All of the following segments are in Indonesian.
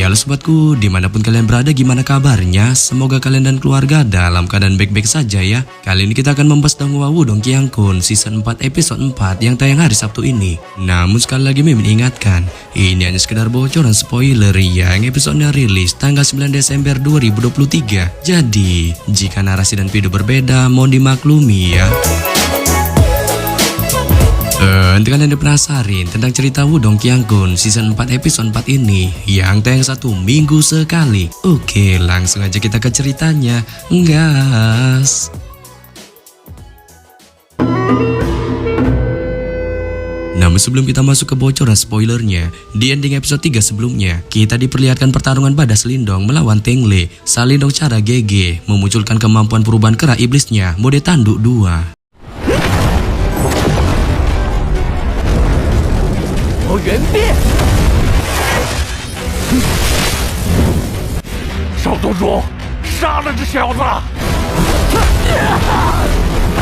Ya halo sobatku, dimanapun kalian berada gimana kabarnya? Semoga kalian dan keluarga dalam keadaan baik-baik saja ya. Kali ini kita akan membahas Donghua Wudong Qiangkun season 4 episode 4 yang tayang hari Sabtu ini. Namun sekali lagi Mimin ingatkan, ini hanya sekedar bocoran spoiler yang episodenya rilis tanggal 9 Desember 2023. Jadi, jika narasi dan video berbeda mohon dimaklumi ya. Untuk kalian yang penasaran tentang cerita Wudong Qiangkun season 4 episode 4 ini yang tayang 1 minggu sekali. Oke, langsung aja kita ke ceritanya. Gas. Namun sebelum kita masuk ke bocoran spoilernya, di ending episode 3 sebelumnya, kita diperlihatkan pertarungan Badas Lindong melawan Tengle. Salindong cara GG memunculkan kemampuan perubahan kera iblisnya mode tanduk 2. 我元变！少宗主，杀了这小子！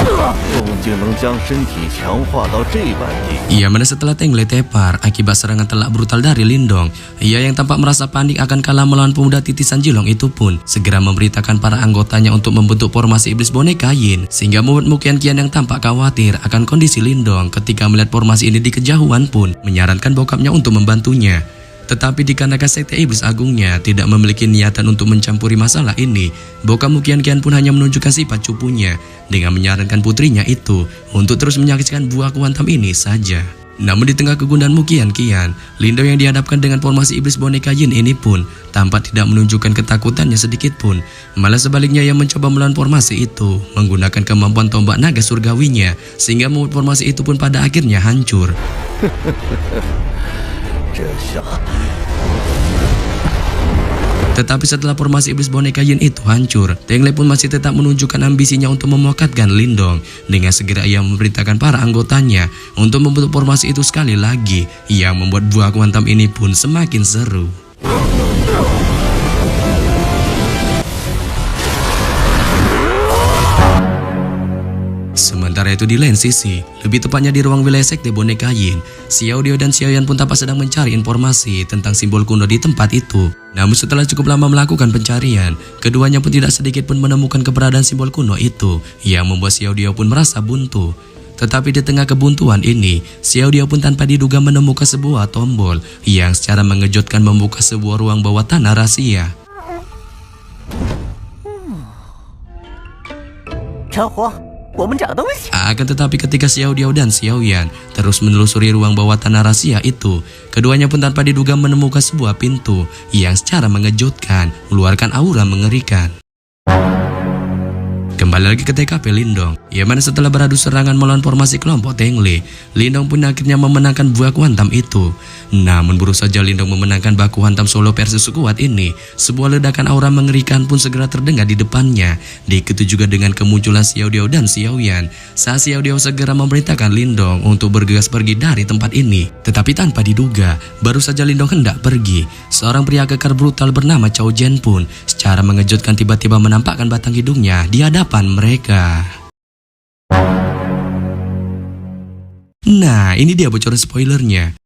动静能将身体强化到这般地步。 Ia mana setelah Tengle tepar akibat serangan telak brutal dari Lindong, ia yang tampak merasa panik akan kalah melawan pemuda titisan Jilong itu pun segera memberitakan para anggotanya untuk membentuk formasi iblis boneka Yin, sehingga membuat Mukian Qian yang tampak khawatir akan kondisi Lindong ketika melihat formasi ini di kejauhan pun menyarankan bokapnya untuk membantunya. Tetapi dikarenakan sekte iblis agungnya tidak memiliki niatan untuk mencampuri masalah ini, bokap Mukian Qian pun hanya menunjukkan sifat cupunya dengan menyarankan putrinya itu untuk terus menyaksikan buah kuantam ini saja. Namun di tengah kegundahan Mukian Qian, Lindong yang dihadapkan dengan formasi iblis boneka Yin ini pun tampak tidak menunjukkan ketakutannya sedikit pun. Malah sebaliknya ia mencoba melawan formasi itu menggunakan kemampuan tombak naga surgawinya, sehingga membuat formasi itu pun pada akhirnya hancur. Tetapi setelah formasi iblis boneka Yin itu hancur, Tengle pun masih tetap menunjukkan ambisinya untuk memokatkan Lindong. Dengan segera ia memerintahkan para anggotanya untuk membentuk formasi itu sekali lagi, yang membuat buah kuantam ini pun semakin seru. Sementara itu di lain sisi, lebih tepatnya di ruang wilayah sekte boneka Yin, Xiao Dio dan Xiao Yan pun tampak sedang mencari informasi tentang simbol kuno di tempat itu. Namun setelah cukup lama melakukan pencarian, keduanya pun tidak sedikit pun menemukan keberadaan simbol kuno itu, yang membuat Xiao Dio pun merasa buntu. Tetapi di tengah kebuntuan ini, Xiao Dio pun tanpa diduga menemukan sebuah tombol yang secara mengejutkan membuka sebuah ruang bawah tanah rahasia. Akan tetapi ketika Xiao Dio dan Xiao Yan terus menelusuri ruang bawah tanah rahasia itu, keduanya pun tanpa diduga menemukan sebuah pintu yang secara mengejutkan mengeluarkan aura mengerikan. Kembali lagi ke TKP Lindong, yang mana setelah beradu serangan melawan formasi kelompok Tengle, Lindong pun akhirnya memenangkan buah kuantam itu. Namun baru saja Lindong memenangkan baku hantam solo versus sekuat ini, sebuah ledakan aura mengerikan pun segera terdengar di depannya. Diikuti juga dengan kemunculan Xiao Dio dan Xiao Yan. Saat Xiao Dio segera memerintahkan Lindong untuk bergegas pergi dari tempat ini. Tetapi tanpa diduga, baru saja Lindong hendak pergi, seorang pria kekar brutal bernama Chao Zhen pun secara mengejutkan tiba-tiba menampakkan batang hidungnya di hadapan mereka. Nah, ini dia bocoran spoilernya.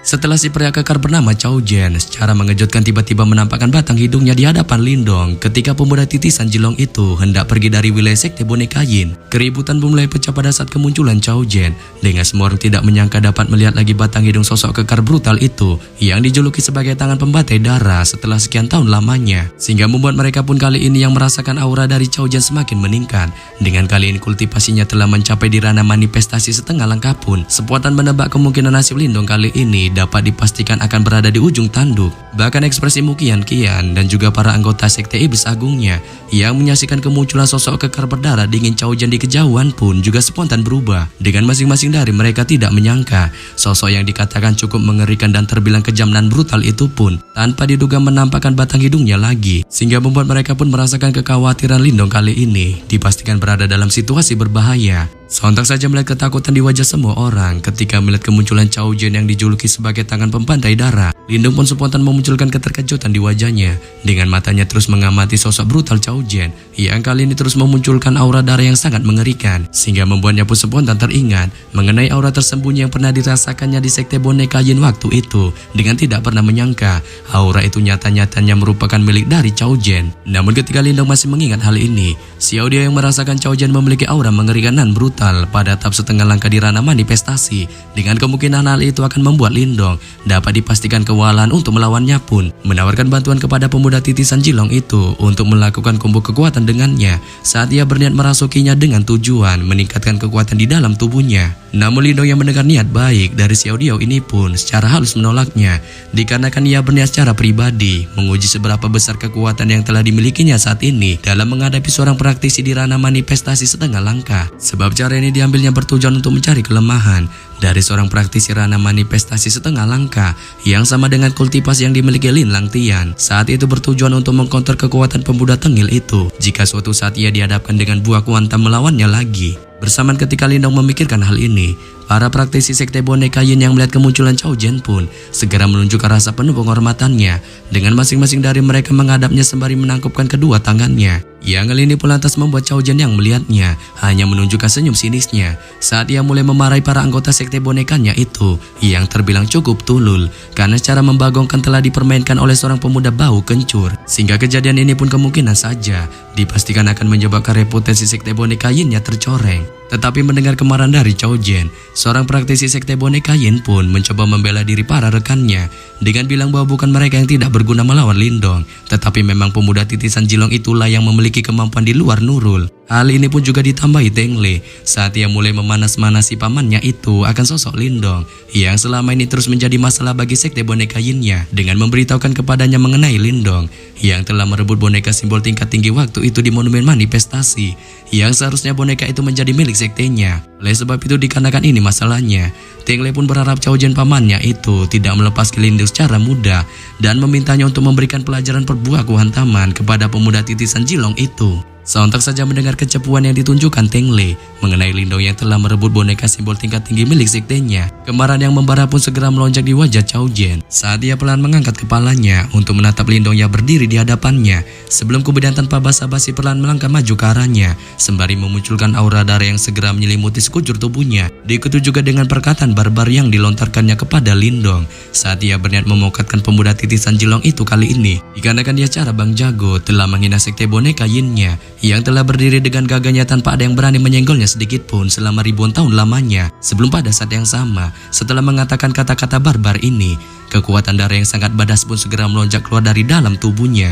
Setelah si pria kekar bernama Chao Zhen secara mengejutkan tiba-tiba menampakkan batang hidungnya di hadapan Lindong ketika pemuda titisan Jilong itu hendak pergi dari wilayah sekte boneka Yin, keributan pun mulai pecah pada saat kemunculan Chao Zhen. Dengan semua orang tidak menyangka dapat melihat lagi batang hidung sosok kekar brutal itu yang dijuluki sebagai tangan pembatai darah setelah sekian tahun lamanya, sehingga membuat mereka pun kali ini yang merasakan aura dari Chao Zhen semakin meningkat. Dengan kali ini kultivasinya telah mencapai di ranah manifestasi setengah lengkap pun, sepuatan menebak kemungkinan nasib Lindong kali ini dapat dipastikan akan berada di ujung tanduk. Bahkan ekspresi Mukian Qian dan juga para anggota sekte iblis agungnya yang menyaksikan kemunculan sosok kekar berdarah dingin Chao Zhen di kejauhan pun juga spontan berubah. Dengan masing-masing dari mereka tidak menyangka sosok yang dikatakan cukup mengerikan dan terbilang kejam dan brutal itu pun tanpa diduga menampakkan batang hidungnya lagi, sehingga membuat mereka pun merasakan kekhawatiran Lindong kali ini dipastikan berada dalam situasi berbahaya. Sontak saja melihat ketakutan di wajah semua orang ketika melihat kemunculan Chao Zhen yang dijuluki sebagai sebagai tangan pembantai darah. Lindong pun spontan memunculkan keterkejutan di wajahnya. Dengan matanya terus mengamati sosok brutal Chao Jian yang kali ini terus memunculkan aura darah yang sangat mengerikan, sehingga membuatnya pun spontan teringat mengenai aura tersembunyi yang pernah dirasakannya di sekte boneka Yin waktu itu. Dengan tidak pernah menyangka aura itu nyata-nyatanya merupakan milik dari Chao Jian. Namun ketika Lindong masih mengingat hal ini, Xiao Diao yang merasakan Chao Jian memiliki aura mengerikan dan brutal pada tahap setengah langkah di ranah manifestasi. Dengan kemungkinan hal itu akan membuat Lindong dapat dipastikan kewalahan untuk melawannya pun menawarkan bantuan kepada pemuda titisan Jilong itu untuk melakukan combo kekuatan dengannya saat ia berniat merasukinya dengan tujuan meningkatkan kekuatan di dalam tubuhnya. Namun Lindong yang mendengar niat baik dari Xiao Diao ini pun secara halus menolaknya, dikarenakan ia berniat secara pribadi menguji seberapa besar kekuatan yang telah dimilikinya saat ini dalam menghadapi seorang praktisi di ranah manifestasi setengah langkah. Sebab cara ini diambilnya bertujuan untuk mencari kelemahan dari seorang praktisi ranah manifestasi setengah langkah yang sama dengan kultivasi yang dimiliki Lin Langtian. Saat itu bertujuan untuk mengkonter kekuatan pemuda tengil itu jika suatu saat ia dihadapkan dengan buah kuantam melawannya lagi. Bersamaan ketika Lindong memikirkan hal ini, para praktisi sekte boneka Yin yang melihat kemunculan Chao Jian pun segera menunjukkan rasa penuh penghormatannya dengan masing-masing dari mereka menghadapnya sembari menangkupkan kedua tangannya. Yang hal ini pun lantas membuat Chao Jian yang melihatnya hanya menunjukkan senyum sinisnya saat ia mulai memarahi para anggota sekte bonekanya itu yang terbilang cukup tulul karena secara membagongkan telah dipermainkan oleh seorang pemuda bau kencur, sehingga kejadian ini pun kemungkinan saja dipastikan akan menyebabkan reputasi sekte boneka Yin-nya tercoreng. Tetapi mendengar kemarahan dari Chao Jian, seorang praktisi sekte boneka Yin pun mencoba membela diri para rekannya dengan bilang bahwa bukan mereka yang tidak berguna melawan Lindong, tetapi memang pemuda titisan Jilong itulah yang memiliki kemampuan di luar nurul. Hal ini pun juga ditambahi Teng Li saat ia mulai memanas-manasi pamannya itu akan sosok Lindong yang selama ini terus menjadi masalah bagi sekte boneka Yin-nya dengan memberitahukan kepadanya mengenai Lindong yang telah merebut boneka simbol tingkat tinggi waktu itu di monumen manifestasi yang seharusnya boneka itu menjadi milik sektenya. Oleh sebab itu dikarenakan ini masalahnya, Teng Li pun berharap Chao Jian pamannya itu tidak melepaskan Lindong secara mudah dan memintanya untuk memberikan pelajaran perbuah kuhantaman kepada pemuda titisan Jilong itu. Sontak saja mendengar kecepuan yang ditunjukkan Teng Li mengenai Lindong yang telah merebut boneka simbol tingkat tinggi milik sektenya, kemarahan yang membara pun segera melonjak di wajah Chao Jian saat ia pelan mengangkat kepalanya untuk menatap Lindong yang berdiri di hadapannya, sebelum kemudian tanpa basa-basi pelan melangkah maju ke arahnya sembari memunculkan aura darah yang segera menyelimuti sekujur tubuhnya, diikuti juga dengan perkataan barbar yang dilontarkannya kepada Lindong saat ia berniat memokatkan pemuda titisan Jilong itu kali ini, dikarenakan dia cara Bang Jago telah menghina sekte boneka Yin-nya yang telah berdiri dengan gagahnya tanpa ada yang berani menyenggolnya sedikit pun selama ribuan tahun lamanya. Sebelum pada saat yang sama, setelah mengatakan kata-kata barbar ini, kekuatan darah yang sangat badas pun segera melonjak keluar dari dalam tubuhnya.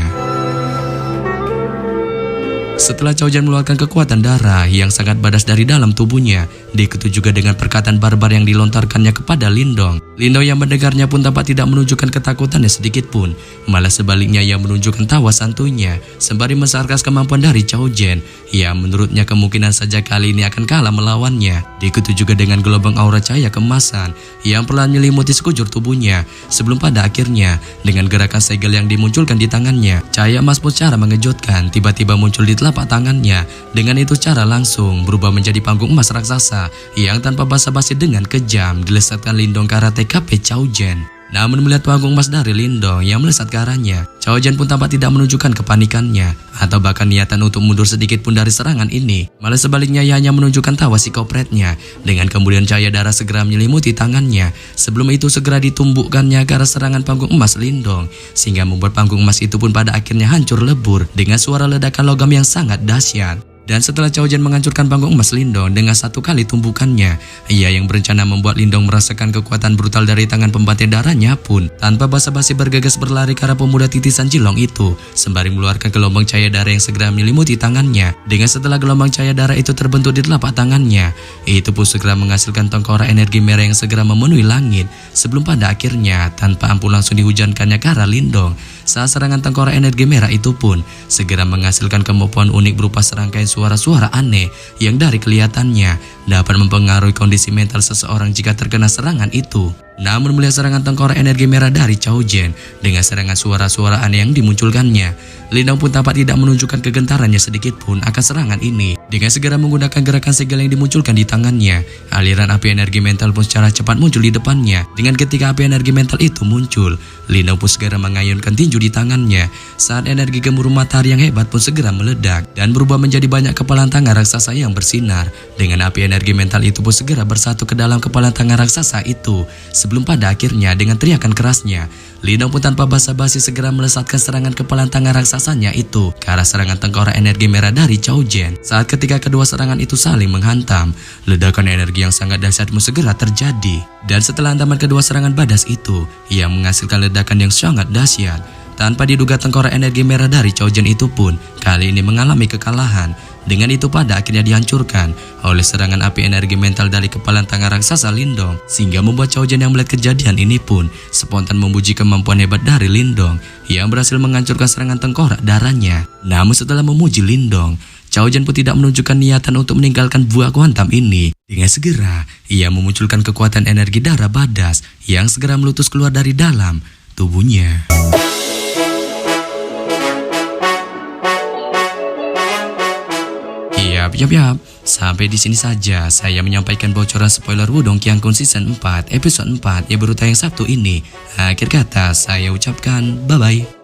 Setelah Chao Jian mengeluarkan kekuatan darah yang sangat badas dari dalam tubuhnya, diikuti juga dengan perkataan barbar yang dilontarkannya kepada Lindong. Lindong yang mendengarnya pun tampak tidak menunjukkan ketakutannya sedikit pun, malah sebaliknya ia menunjukkan tawa santuinya sembari mensarkas kemampuan dari Chao Jian yang menurutnya kemungkinan saja kali ini akan kalah melawannya. Diikuti juga dengan gelombang aura cahaya kemasan yang perlahan menyelimuti sekujur tubuhnya, sebelum pada akhirnya dengan gerakan segel yang dimunculkan di tangannya, cahaya emas pun secara mengejutkan tiba-tiba muncul di telapak tangannya. Dengan itu secara langsung berubah menjadi panggung emas raksasa yang tanpa basa-basi dengan kejam dilesatkan Lindong ke arah TKP Chao Jian. Namun melihat panggung emas dari Lindong yang melesat ke arahnya, Chao Jian pun tampak tidak menunjukkan kepanikannya atau bahkan niatan untuk mundur sedikit pun dari serangan ini. Malah sebaliknya ia hanya menunjukkan tawa psikopretnya dengan kemudian cahaya darah segera menyelimuti tangannya. Sebelum itu segera ditumbukkannya ke arah serangan panggung emas Lindong sehingga membuat panggung emas itu pun pada akhirnya hancur lebur dengan suara ledakan logam yang sangat dahsyat. Dan setelah Chao Jian menghancurkan panggung emas Lindong dengan satu kali tumbukannya, ia yang berencana membuat Lindong merasakan kekuatan brutal dari tangan pembantai darahnya pun tanpa basa-basi bergegas berlari ke arah pemuda titisan Jilong itu sembari mengeluarkan gelombang cahaya darah yang segera menyelimuti tangannya. Dengan setelah gelombang cahaya darah itu terbentuk di telapak tangannya, itu pun segera menghasilkan tengkorak energi merah yang segera memenuhi langit sebelum pada akhirnya tanpa ampun langsung dihujankannya ke arah Lindong. Saat serangan tengkorak energi merah itu pun segera menghasilkan kemampuan unik berupa serangkaian suara-suara aneh yang dari kelihatannya dapat mempengaruhi kondisi mental seseorang jika terkena serangan itu. Namun melihat serangan tengkorak energi merah dari Chao Jen dengan serangan suara-suara aneh yang dimunculkannya, Lindong pun tampak tidak menunjukkan kegentarannya sedikit pun akan serangan ini. Dengan segera menggunakan gerakan segel yang dimunculkan di tangannya, aliran api energi mental pun secara cepat muncul di depannya. Dengan ketika api energi mental itu muncul, Lindong pun segera mengayunkan tinju di tangannya. Saat energi gemuruh matahari yang hebat pun segera meledak dan berubah menjadi banyak kepalan tangan raksasa yang bersinar. Dengan api energi mental itu pun segera bersatu ke dalam kepalan tangan raksasa itu. Sebelum pada akhirnya dengan teriakan kerasnya, Lindong pun tanpa basa-basi segera melesatkan serangan kepalan tangan raksasanya itu ke arah serangan tengkorak energi merah dari Chao Jen. Saat ketika kedua serangan itu saling menghantam, ledakan energi yang sangat dahsyat pun segera terjadi. Dan setelah hantaman kedua serangan badas itu, yang menghasilkan ledakan yang sangat dahsyat, tanpa diduga tengkorak energi merah dari Chao Jen itu pun kali ini mengalami kekalahan. Dengan itu pada akhirnya dihancurkan oleh serangan api energi mental dari kepalan tangan raksasa Lindong, sehingga membuat Chao Jen yang melihat kejadian ini pun spontan memuji kemampuan hebat dari Lindong yang berhasil menghancurkan serangan tengkorak darahnya. Namun setelah memuji Lindong, Chao Jen pun tidak menunjukkan niatan untuk meninggalkan buah kuantam ini. Dengan segera ia memunculkan kekuatan energi darah badas yang segera meletus keluar dari dalam tubuhnya. Yap. Sampai di sini saja saya menyampaikan bocoran spoiler Wudong Qiangkun Season 4 episode 4 yang baru tayang Sabtu ini. Akhir kata saya ucapkan bye-bye.